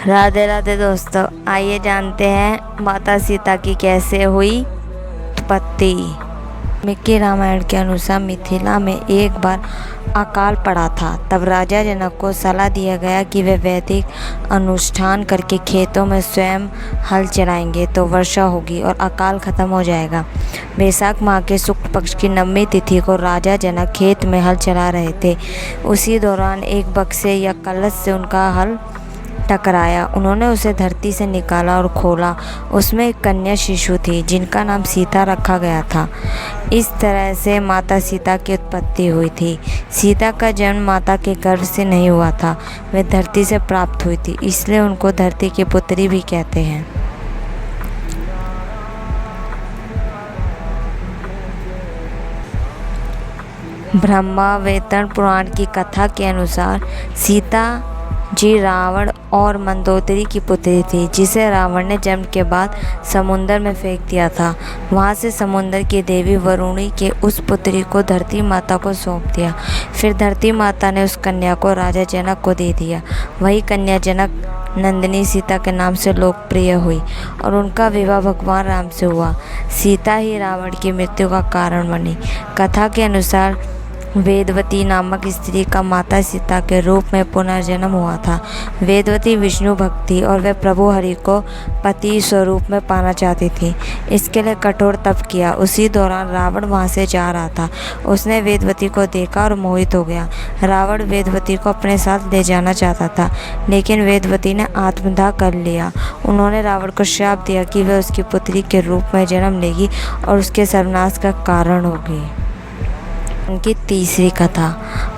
राधे राधे दोस्तों, आइए जानते हैं माता सीता की कैसे हुई उत्पत्ति। वाल्मीकि रामायण के अनुसार मिथिला में एक बार अकाल पड़ा था। तब राजा जनक को सलाह दिया गया कि वे वैदिक अनुष्ठान करके खेतों में स्वयं हल चलाएंगे तो वर्षा होगी और अकाल खत्म हो जाएगा। वैशाख माह के शुक्ल पक्ष की 9वीं तिथि को राजा जनक खेत में हल चला रहे थे। उसी दौरान एक बक्से या कलश से उनका हल टकराया। उन्होंने उसे धरती से निकाला और खोला। उसमें एक कन्या शिशु थी जिनका नाम सीता रखा गया था। इस तरह से माता सीता की उत्पत्ति हुई थी। सीता का जन्म माता के गर्भ से नहीं हुआ था, वे धरती से प्राप्त हुई थी, इसलिए उनको धरती की पुत्री भी कहते हैं। ब्रह्मावैवर्त पुराण की कथा के अनुसार सीता जी रावण और मंदोदरी की पुत्री थी, जिसे रावण ने जन्म के बाद समुद्र में फेंक दिया था। वहां से समुद्र की देवी वरुणी के उस पुत्री को धरती माता को सौंप दिया। फिर धरती माता ने उस कन्या को राजा जनक को दे दिया। वही कन्या जनक नंदिनी सीता के नाम से लोकप्रिय हुई और उनका विवाह भगवान राम से हुआ। सीता ही रावण की मृत्यु का कारण बनी। कथा के अनुसार वेदवती नामक स्त्री का माता सीता के रूप में पुनर्जन्म हुआ था। वेदवती विष्णु भक्त थी और वह प्रभु हरि को पति स्वरूप में पाना चाहती थी। इसके लिए कठोर तप किया। उसी दौरान रावण वहां से जा रहा था। उसने वेदवती को देखा और मोहित हो गया। रावण वेदवती को अपने साथ ले जाना चाहता था, लेकिन वेदवती ने आत्मदाह कर लिया। उन्होंने रावण को श्राप दिया कि वह उसकी पुत्री के रूप में जन्म लेगी और उसके सर्वनाश का कारण होगी। उनकी तीसरी कथा।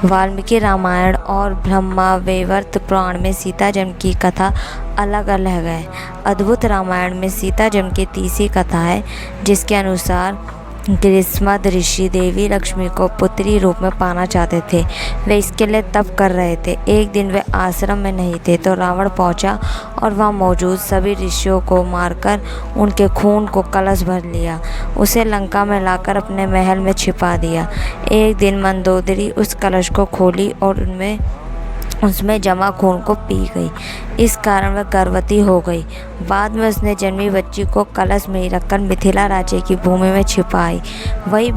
वाल्मीकि रामायण और ब्रह्मावैवर्त पुराण में सीता जन्म की कथा अलग अलग है। अद्भुत रामायण में सीता जन्म की तीसरी कथा है, जिसके अनुसार ग्रीष्मद ऋषि देवी लक्ष्मी को पुत्री रूप में पाना चाहते थे। वे इसके लिए तप कर रहे थे। एक दिन वे आश्रम में नहीं थे तो रावण पहुंचा और वहां मौजूद सभी ऋषियों को मारकर उनके खून को कलश भर लिया। उसे लंका में लाकर अपने महल में छिपा दिया। एक दिन मंदोदरी उस कलश को खोली और उसमें जमा खून को पी गई। इस कारण वह गर्भवती हो गई। बाद में उसने जन्मी बच्ची को कलश में ही रखकर मिथिला राज्य की भूमि में छिपाई। वही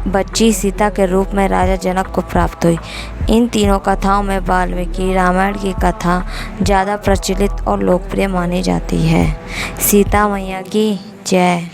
बच्ची सीता के रूप में राजा जनक को प्राप्त हुई। इन तीनों कथाओं में वाल्मीकि रामायण की कथा ज़्यादा प्रचलित और लोकप्रिय मानी जाती है। सीता मैया की जय।